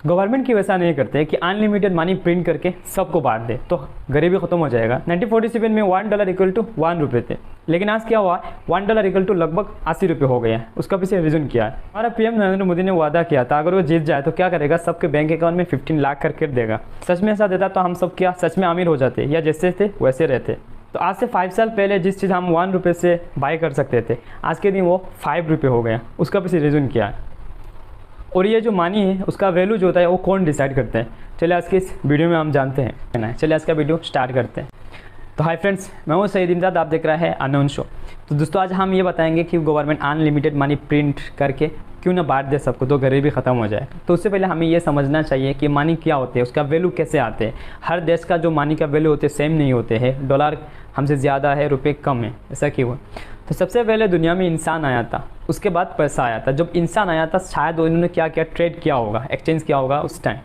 Government की वैसा नहीं करते कि अनलिमिटेड मनी प्रिंट करके सबको बांट दे तो गरीबी खत्म हो जाएगा। 1947 में $1 इक्वल टू 1 रुपये थे, लेकिन आज क्या हुआ, $1 इक्वल टू लगभग 80 रुपये हो गया है। उसका पीछे रीज़न क्या है? हमारा पीएम नरेंद्र मोदी ने वादा किया था अगर वो जीत जाए तो क्या करेगा, सबके बैंक अकाउंट में 15 लाख करके देगा। सच में ऐसा देता तो हम सब क्या सच में अमीर हो जाते या जैसे थे वैसे रहते। तो आज से 5 साल पहले जिस चीज़ हम 1 रुपये से बाय कर सकते थे आज के दिन वो 5 रुपये हो गया। उसका पीछे रीज़न क्या है? और ये जो मनी है उसका वैल्यू जो होता है वो कौन डिसाइड करते हैं? चलिए आज के इस वीडियो में हम जानते हैं। चलिए आज का वीडियो स्टार्ट करते हैं। तो हाय फ्रेंड्स, मैं हूँ सईद इमदाद, आप देख रहे हैं अननोन शो। तो दोस्तों आज हम ये बताएंगे कि गवर्नमेंट अनलिमिटेड मनी प्रिंट करके क्यों ना बांट दे सबको तो गरीबी ख़त्म हो जाए। तो उससे पहले हमें ये समझना चाहिए कि मनी क्या होते हैं, उसका वैल्यू कैसे आते हैं। हर देश का जो मनी का वैल्यू होते हैं सेम नहीं होते हैं। डॉलर हमसे ज़्यादा है, रुपये कम है, ऐसा क्यों है? तो सबसे पहले दुनिया में इंसान आया था, उसके बाद पैसा आया था। जब इंसान आया था शायद उन्होंने क्या किया, ट्रेड किया होगा, एक्सचेंज किया होगा उस टाइम।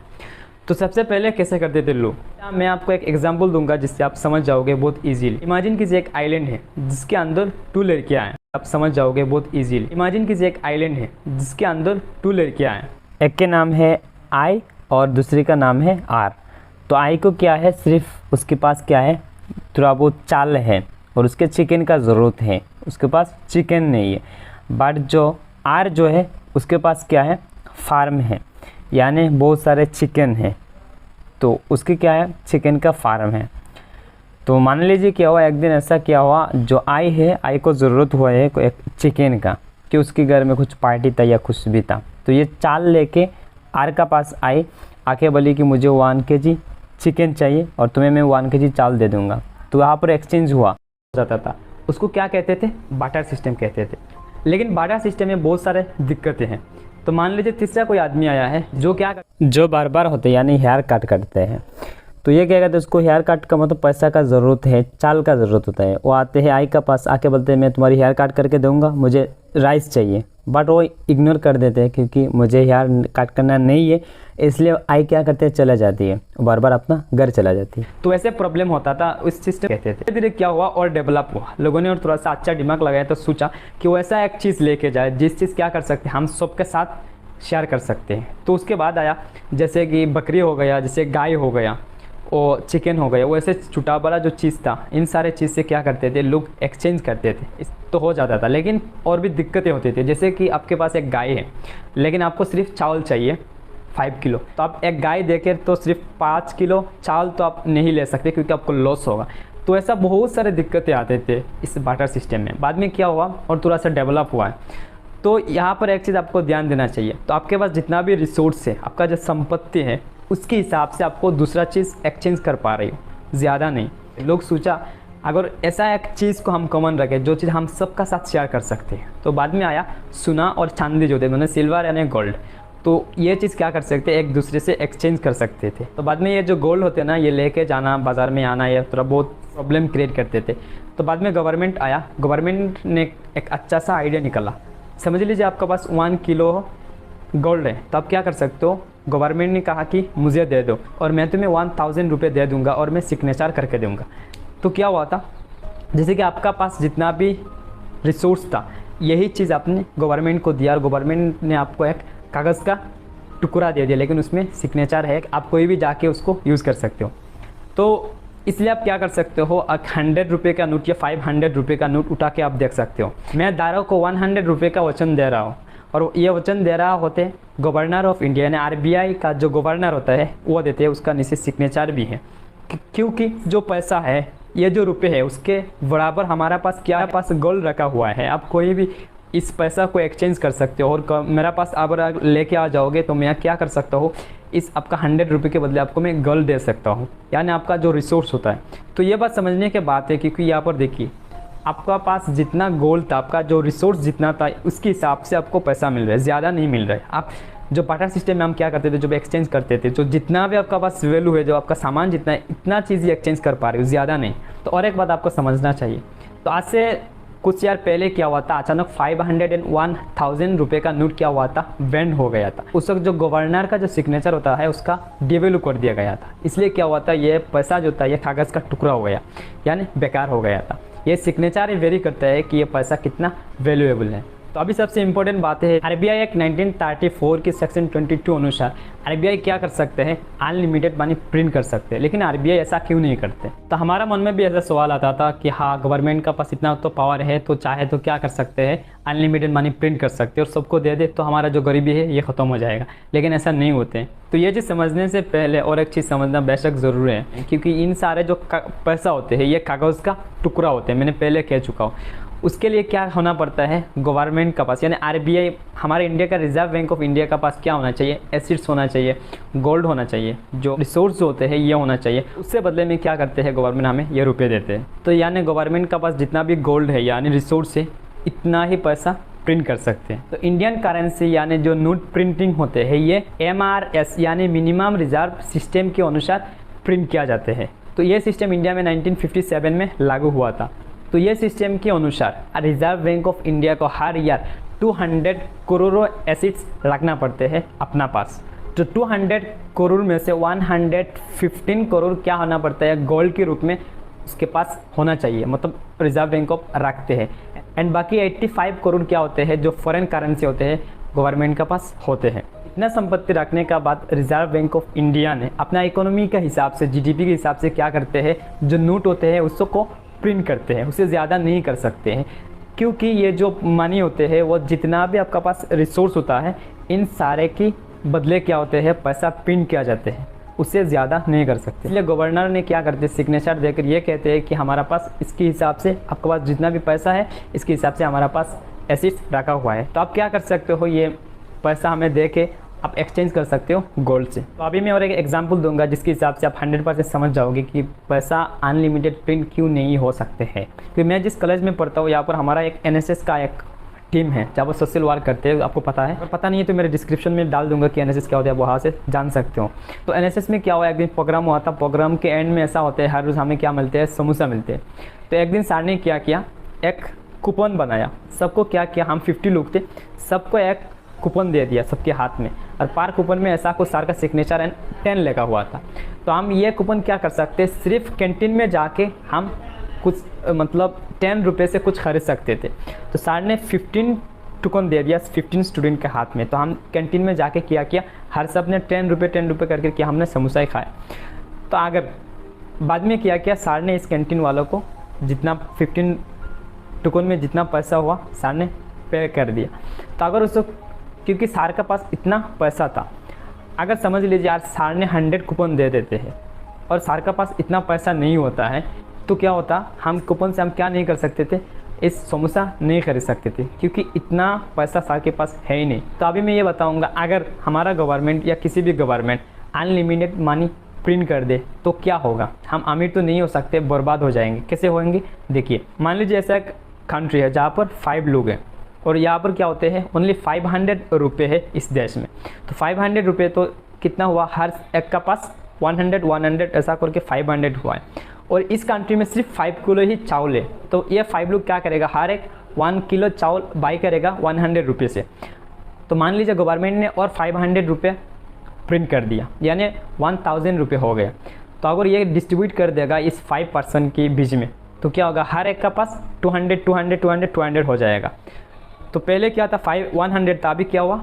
तो सबसे पहले कैसे करते थे लोग, मैं आपको एक एग्जांपल दूंगा जिससे आप समझ जाओगे बहुत इजीली। इमेजिन कीजिए एक आइलैंड है जिसके अंदर 2 लड़कियां हैं, आप समझ जाओगे बहुत इजीली। इमेजिन कीजिए एक आइलैंड है जिसके अंदर 2 लड़कियां हैं, एक के नाम है आई और दूसरी का नाम है आर। तो आई को क्या है, सिर्फ उसके पास क्या है, थोड़ा बहुत चाल है और उसके चिकन का ज़रूरत है, उसके पास चिकन नहीं है। बट जो आर जो है उसके पास क्या है, फार्म है, यानी बहुत सारे चिकन हैं। तो उसके क्या है, चिकन का फार्म है। तो मान लीजिए क्या हुआ, एक दिन ऐसा क्या हुआ, जो आई है, आई को ज़रूरत हुआ है एक चिकन का कि उसके घर में कुछ पार्टी था या कुछ भी था। तो ये चाल लेके आर का पास आई, आके बोली कि मुझे 1 kg चिकन चाहिए और तुम्हें मैं 1 kg चाल दे दूँगा। तो यहाँ पर एक्सचेंज हुआ जाता था। उसको क्या कहते थे, बार्टर सिस्टम कहते थे। लेकिन बार्टर सिस्टम में बहुत सारे दिक्कतें हैं। तो मान लीजिए तीसरा कोई आदमी आया है जो बार बार होते हैं, यानी हेयर कट करते हैं। तो ये क्या कहते हैं, उसको हेयर कट का मतलब पैसा का ज़रूरत है, चाल का ज़रूरत होता है। वो आते हैं आई का पास, आके बोलते हैं मैं तुम्हारी हेयर कट करके दूंगा, मुझे राइस चाहिए। बट वो इग्नोर कर देते हैं क्योंकि मुझे हेयर कट करना नहीं है, इसलिए आई क्या करते हैं, चला जाती है, बार बार अपना घर चला जाती है। तो ऐसे प्रॉब्लम होता था, उस सिस्टम कहते थे। धीरे धीरे क्या हुआ और डेवलप हुआ, लोगों ने और थोड़ा सा अच्छा दिमाग लगाया तो सोचा कि वो ऐसा एक चीज़ लेके जाए जिस चीज़ क्या कर सकते हैं, हम सबके साथ शेयर कर सकते हैं। तो उसके बाद आया जैसे कि बकरी हो गया, जैसे गाय हो गया और चिकन हो गया, वो ऐसे छोटा बड़ा जो चीज़ था, इन सारे चीज़ से क्या करते थे लोग, एक्सचेंज करते थे। तो हो जाता था, लेकिन और भी दिक्कतें होती थी। जैसे कि आपके पास एक गाय है लेकिन आपको सिर्फ चावल चाहिए 5 किलो, तो आप एक गाय देकर तो सिर्फ 5 किलो चावल तो आप नहीं ले सकते क्योंकि आपको लॉस होगा। तो ऐसा बहुत सारे दिक्कतें आते थे इस बार्टर सिस्टम में। बाद में क्या हुआ और थोड़ा सा डेवलप हुआ है। तो यहाँ पर एक चीज़ आपको ध्यान देना चाहिए, तो आपके पास जितना भी रिसोर्स है, आपका जो संपत्ति है, उसके हिसाब से आपको दूसरा चीज़ एक्सचेंज कर पा रही हो, ज़्यादा नहीं। लोग सोचा अगर ऐसा एक चीज़ को हम कॉमन रखें, जो चीज़ हम सबका साथ शेयर कर सकते हैं। तो बाद में आया सोना और चांदी जो थे दोनों, सिल्वर यानी गोल्ड। तो ये चीज़ क्या कर सकते हैं, एक दूसरे से एक्सचेंज कर सकते थे। तो बाद में ये जो गोल्ड होते हैं ना, ये लेके जाना बाज़ार में आना, ये थोड़ा बहुत प्रॉब्लम क्रिएट करते थे। तो बाद में गवर्नमेंट आया, गवर्नमेंट ने एक अच्छा सा आइडिया निकाला। समझ लीजिए आपके पास 1 किलो गोल्ड है, तो आप क्या कर सकते हो, गवर्नमेंट ने कहा कि मुझे दे दो और मैं तुम्हें 1000 रुपये दे दूंगा और मैं सिग्नेचर करके दूंगा। तो क्या हुआ था, जैसे कि आपका पास जितना भी रिसोर्स था, यही चीज़ आपने गवर्नमेंट को दिया और गवर्नमेंट ने आपको एक कागज़ का टुकड़ा दे दिया, लेकिन उसमें सिग्नेचर है, आप कोई भी जाके उसको यूज़ कर सकते हो। तो इसलिए आप क्या कर सकते हो, 100 रुपये का नोट या 500 रुपये का नोट उठा के आप देख सकते हो। मैं दारों को 100 रुपये का वचन दे रहा हूँ और ये वचन दे रहा होते गवर्नर ऑफ इंडिया, यानी आरबीआई का जो गवर्नर होता है वो देते हैं, उसका नीचे सिग्नेचर भी है। क्योंकि जो पैसा है, ये जो रुपये है, उसके बराबर हमारा पास क्या पास गोल्ड रखा हुआ है। आप कोई भी इस पैसा को एक्सचेंज कर सकते हो और मेरा पास अगर लेके आ जाओगे तो मैं क्या कर सकता हूँ, इस आपका 100 रुपये के बदले आपको मैं गोल्ड दे सकता हूँ, यानी आपका जो रिसोर्स होता है। तो ये बात समझने के बात है, क्योंकि यहाँ पर देखिए आपका पास जितना गोल्ड था, आपका जो रिसोर्स जितना था, उसके हिसाब से आपको पैसा मिल रहा है, ज़्यादा नहीं मिल रहा है। आप जो बार्टर सिस्टम में हम क्या करते थे, जब एक्सचेंज करते थे, जो जितना भी आपका पास वैल्यू है, जो आपका सामान जितना है, इतना चीज़ ही एक्सचेंज कर पा रहे हो, ज़्यादा नहीं। तो और एक बात आपको समझना चाहिए, तो आज से कुछ यार पहले क्या हुआ था, अचानक 501,000 रुपये का नोट क्या हुआ था, वेंड हो गया था। उस वक्त जो गवर्नर का जो सिग्नेचर होता है उसका डिवेल्यू कर दिया गया था, इसलिए क्या हुआ था, ये पैसा जो था ये कागज़ का टुकड़ा हो गया, यानी बेकार हो गया था। ये सिग्नेचर ही वेरी करता है कि ये पैसा कितना वैल्यूएबल है। तो अभी सबसे इम्पोर्टेंट बात है, आरबीआई एक्ट 1934 की सेक्शन 22 अनुसार आरबीआई क्या कर सकते हैं, अनलिमिटेड मनी प्रिंट कर सकते हैं। लेकिन आरबीआई ऐसा क्यों नहीं करते? तो हमारा मन में भी ऐसा सवाल आता था कि हाँ, गवर्नमेंट का पास इतना तो पावर है, तो चाहे तो क्या कर सकते हैं, अनलिमिटेड मनी प्रिंट कर सकते हैं और सबको दे दे, तो हमारा जो गरीबी है ये ख़त्म हो जाएगा। लेकिन ऐसा नहीं होते हैं। तो ये चीज़ समझने से पहले और एक चीज़ समझना बेशक ज़रूरी है, क्योंकि इन सारे जो पैसा होते हैं ये कागज़ का टुकड़ा होते हैं, मैंने पहले कह चुका हूँ। उसके लिए क्या होना पड़ता है, गवर्नमेंट का पास यानी आरबीआई, हमारे इंडिया का रिजर्व बैंक ऑफ इंडिया का पास क्या होना चाहिए, एसिड्स होना चाहिए, गोल्ड होना चाहिए, जो रिसोर्स होते हैं ये होना चाहिए। उससे बदले में क्या करते हैं, गवर्नमेंट हमें ये रुपये देते हैं। तो यानी गवर्नमेंट का पास जितना भी गोल्ड है यानी रिसोर्स है, इतना ही पैसा प्रिंट कर सकते हैं। तो इंडियन करेंसी यानी जो नोट प्रिंटिंग होते हैं ये MRS यानी मिनिमम रिजर्व सिस्टम के अनुसार प्रिंट किया जाते हैं। तो ये सिस्टम इंडिया में 1957 में लागू हुआ था। तो ये सिस्टम के अनुसार रिजर्व बैंक ऑफ इंडिया को हर ईयर 200 करोड़ एसिड्स रखना पड़ते हैं अपना पास। तो 200 करोड़ में से 115 करोड़ क्या होना पड़ता है, गोल्ड के रूप में उसके पास होना चाहिए, मतलब रिजर्व बैंक ऑफ रखते हैं। एंड बाकी 85 करोड़ क्या होते हैं, जो फॉरेन करेंसी होते हैं, गवर्नमेंट के पास होते हैं। इतना संपत्ति रखने का बाद रिजर्व बैंक ऑफ इंडिया ने अपना इकोनॉमी के हिसाब से, जीडीपी के हिसाब से क्या करते हैं, जो नोट होते हैं उसको प्रिंट करते हैं, उससे ज़्यादा नहीं कर सकते हैं। क्योंकि ये जो मनी होते हैं वो जितना भी आपका पास रिसोर्स होता है, इन सारे की बदले क्या होते हैं, पैसा प्रिंट किया जाते हैं, उससे ज़्यादा नहीं कर सकते। इसलिए गवर्नर ने क्या करते हैं, सिग्नेचर देकर ये कहते हैं कि हमारा पास इसके हिसाब से, आपके पास जितना भी पैसा है इसके हिसाब से हमारा पास एसिड्स रखा हुआ है। तो आप क्या कर सकते हो, ये पैसा हमें दे के आप एक्सचेंज कर सकते हो गोल्ड से। तो अभी मैं और एक एग्जांपल दूंगा जिसके हिसाब से आप 100% समझ जाओगे कि पैसा अनलिमिटेड प्रिंट क्यों नहीं हो सकते हैं। क्योंकि मैं जिस कॉलेज में पढ़ता हूँ यहाँ पर हमारा एक NSS का एक टीम है जहाँ पर सोशल वर्क करते हैं, आपको पता है। अगर पता नहीं है तो मेरे डिस्क्रिप्शन में डाल दूंगा कि NSS क्या होता है, वहाँ से जान सकते हो। तो NSS में क्या हुआ, एक दिन प्रोग्राम हुआ था। प्रोग्राम के एंड में ऐसा होता है, हर रोज़ हमें क्या मिलते हैं, समोसा मिलते हैं। तो एक दिन सर ने क्या किया, एक कूपन बनाया। सबको क्या किया, हम 50 लोग थे, सबको एक कूपन दे दिया सबके हाथ में, और पार कूपन में ऐसा कुछ सर का सिग्नेचर एंड 10 लगा हुआ था। तो हम ये कूपन क्या कर सकते हैं, सिर्फ कैंटीन में जाके हम कुछ मतलब 10 रुपये से कुछ खरीद सकते थे। तो सर ने 15 टोकन दे दिया 15 स्टूडेंट के हाथ में। तो हम कैंटीन में जाके क्या किया, हर सब ने 10 रुपये करके किया, हमने समोसा ही खाया। तो अगर बाद में क्या सर ने इस कैंटीन वालों को जितना 15 टोकन में जितना पैसा हुआ सर ने पे कर दिया। तो अगर उसको, क्योंकि सर के पास इतना पैसा था, अगर समझ लीजिए यार सर ने 100 कूपन दे देते हैं और सर के पास इतना पैसा नहीं होता है, तो क्या होता, हम कूपन से हम क्या नहीं कर सकते थे, इस समोसा नहीं खरीद सकते थे, क्योंकि इतना पैसा सर के पास है ही नहीं। तो अभी मैं ये बताऊंगा, अगर हमारा गवर्नमेंट या किसी भी गवर्नमेंट अनलिमिटेड मनी प्रिंट कर दे तो क्या होगा। हम अमीर तो नहीं हो सकते, बर्बाद हो जाएंगे। कैसे होंगे, देखिए मान लीजिए ऐसा एक कंट्री है जहाँ पर 5 लोग हैं और यहाँ पर क्या होते हैं, ओनली 500 रुपये है इस देश में। तो 500 रुपये तो कितना हुआ, हर एक का पास 100 ऐसा करके 500 हुआ है। और इस कंट्री में सिर्फ 5 किलो ही चावल है। तो ये 5 लोग क्या करेगा, हर एक 1 किलो चावल बाई करेगा 100 रुपये से। तो मान लीजिए गवर्नमेंट ने और 500 रुपये प्रिंट कर दिया, यानी 1000 रुपये हो गया। तो अगर ये डिस्ट्रीब्यूट कर देगा इस 5 पर्सन के बीच में, तो क्या होगा, हर एक का पास 200 हो जाएगा। तो पहले क्या था, 100 था, अभी क्या हुआ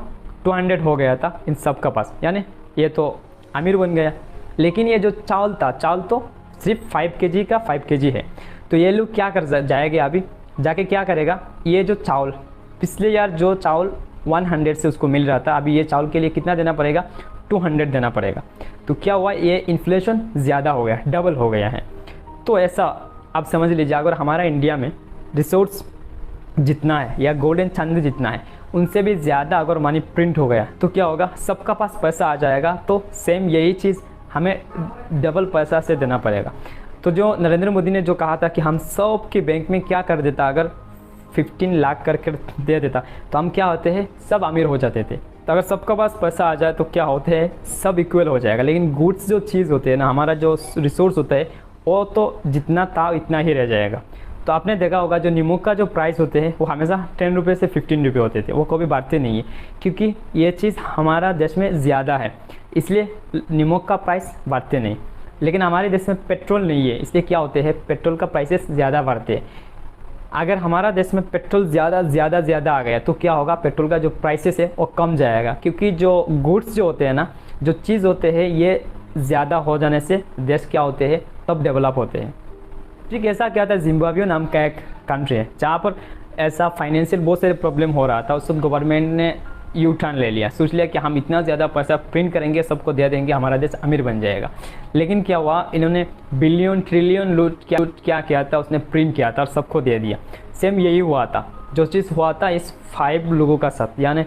200 हो गया था इन सब का पास, यानी ये तो अमीर बन गया। लेकिन ये जो चावल था, चावल तो सिर्फ 5 kg का 5 kg है। तो ये लोग क्या कर जाएंगे, अभी जाके क्या करेगा, ये जो चावल पिछले यार जो चावल 100 से उसको मिल रहा था, अभी ये चावल के लिए कितना देना पड़ेगा, 200 देना पड़ेगा। तो क्या हुआ, ये इन्फ्लेशन ज़्यादा हो गया, डबल हो गया है। तो ऐसा आप समझ लीजिए, अगर हमारा इंडिया में रिसोर्स जितना है या गोल्ड एंड चांदी जितना है, उनसे भी ज़्यादा अगर मनी प्रिंट हो गया तो क्या होगा, सबका पास पैसा आ जाएगा। तो सेम यही चीज़ हमें डबल पैसा से देना पड़ेगा। तो जो नरेंद्र मोदी ने जो कहा था कि हम सब के बैंक में क्या कर देता, अगर 15 लाख करके दे देता तो हम क्या होते हैं, सब अमीर हो जाते थे। तो अगर सबका पास पैसा आ जाए तो क्या होते हैं, सब इक्वल हो जाएगा। लेकिन गुड्स जो चीज़ होते हैं ना, हमारा जो रिसोर्स होता है वो तो जितना था इतना ही रह जाएगा। तो आपने देखा होगा जो नमक का जो प्राइस होते हैं वो हमेशा 10 रुपये से 15 रुपये होते थे, वो कभी बढ़ते नहीं है, क्योंकि ये चीज़ हमारा देश में ज़्यादा है, इसलिए नमक का प्राइस बढ़ते नहीं। लेकिन हमारे देश में पेट्रोल नहीं है, इसलिए क्या होते हैं, पेट्रोल का प्राइसेस ज़्यादा बढ़ते हैं। अगर हमारा देश में पेट्रोल ज़्यादा आ गया तो क्या होगा, पेट्रोल का जो प्राइसेस है वो कम जाएगा, क्योंकि जो गुड्स जो होते हैं ना, जो चीज़ होते हैं, ये ज़्यादा हो जाने से देश क्या होते हैं, तब डेवलप होते हैं। ठीक ऐसा क्या था, जिम्बाब्वे नाम का एक कंट्री है जहाँ पर ऐसा फाइनेंशियल बहुत सारे प्रॉब्लम हो रहा था। उस वक्त गवर्नमेंट ने यू टर्न ले लिया, सोच लिया कि हम इतना ज़्यादा पैसा प्रिंट करेंगे, सबको दे देंगे, हमारा देश अमीर बन जाएगा। लेकिन क्या हुआ, इन्होंने बिलियन ट्रिलियन लूट क्या किया था, उसने प्रिंट किया था और सबको दे दिया। सेम यही हुआ था, जो चीज़ हुआ था इस 5 लोगों का साथ, यानी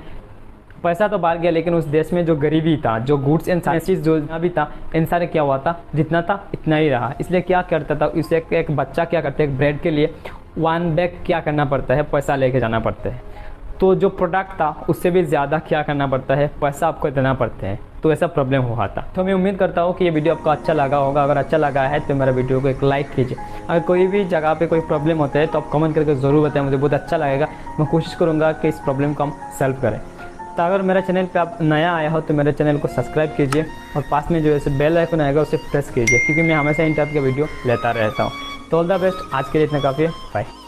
पैसा तो बाहर गया लेकिन उस देश में जो गरीबी था, जो गुड्स एंड सर्विसेज जो भी था, इन सारे क्या हुआ था, जितना था इतना ही रहा। इसलिए क्या करता था, उसे एक बच्चा क्या करता है, एक ब्रेड के लिए 1 बैग क्या करना पड़ता है, पैसा लेके जाना पड़ता है। तो जो प्रोडक्ट था उससे भी ज़्यादा क्या करना पड़ता है, पैसा आपको देना पड़ता है। तो ऐसा प्रॉब्लम हुआ था। तो मैं उम्मीद करता हूँ कि ये वीडियो आपको अच्छा लगा होगा। अगर अच्छा लगा है तो मेरा वीडियो को एक लाइक कीजिए। अगर कोई भी जगह पे कोई प्रॉब्लम होता है तो आप कमेंट करके ज़रूर बताएं, मुझे बहुत अच्छा लगेगा। मैं कोशिश करूँगा कि इस प्रॉब्लम को हम सॉल्व करें। तो अगर मेरे चैनल पे आप नया आया हो तो मेरे चैनल को सब्सक्राइब कीजिए और पास में जो है बेल आइकन आएगा उसे प्रेस कीजिए, क्योंकि मैं हमेशा इन टाइप के वीडियो लेता रहता हूँ। तो ऑल द बेस्ट, आज के लिए इतना काफ़ी है, बाय।